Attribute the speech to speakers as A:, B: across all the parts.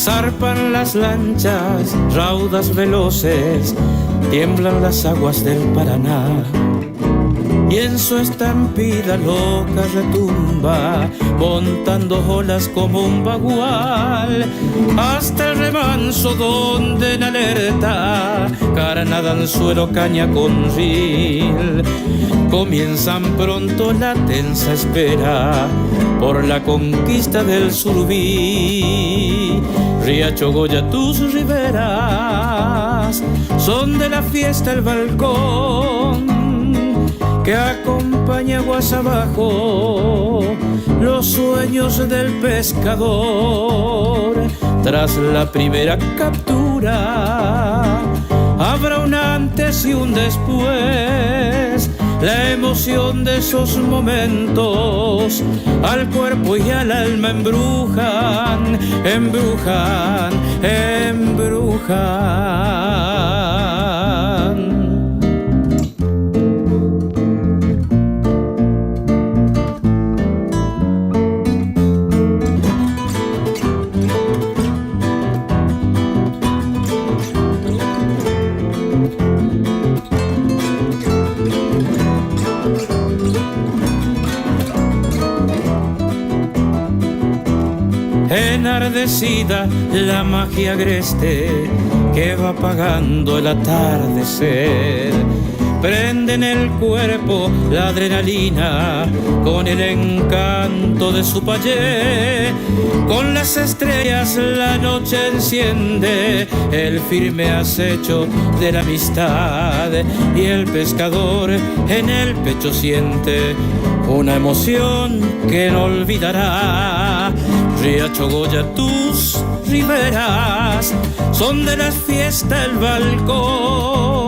A: zarpan las lanchas, raudas veloces, tiemblan las aguas del Paraná. Y en su estampida loca retumba, montando olas como un bagual, hasta el remanso donde en alerta carnada, anzuelo, caña con ril. Comienzan pronto la tensa espera por la conquista del Surubí. Riacho Goya, tus riberas son de la fiesta el balcón que acompaña aguas abajo los sueños del pescador. Tras la primera captura habrá un antes y un después. La emoción de esos momentos al cuerpo y al alma embrujan, embrujan, embrujan. Enardecida la magia agreste que va apagando el atardecer, prende en el cuerpo la adrenalina con el encanto de su payé. Con las estrellas la noche enciende el firme acecho de la amistad, y el pescador en el pecho siente una emoción que no olvidará. Riacho Goya, tus riberas son de la fiesta el balcón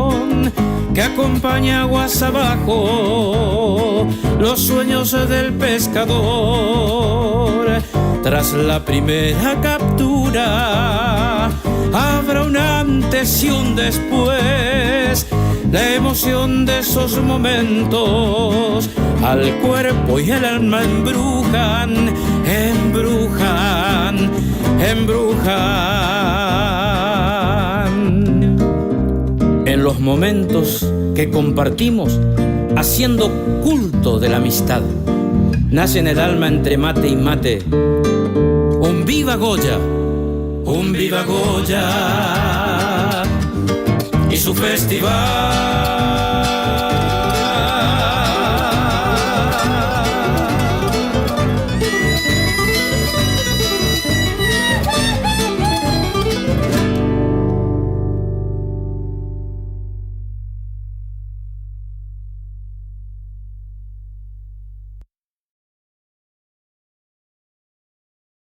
A: que acompaña aguas abajo los sueños del pescador. Tras la primera captura habrá un antes y un después. La emoción de esos momentos al cuerpo y al alma embrujan, embrujan, embrujan. En los momentos que compartimos haciendo culto de la amistad, nace en el alma entre mate y mate un viva Goya, y su festival.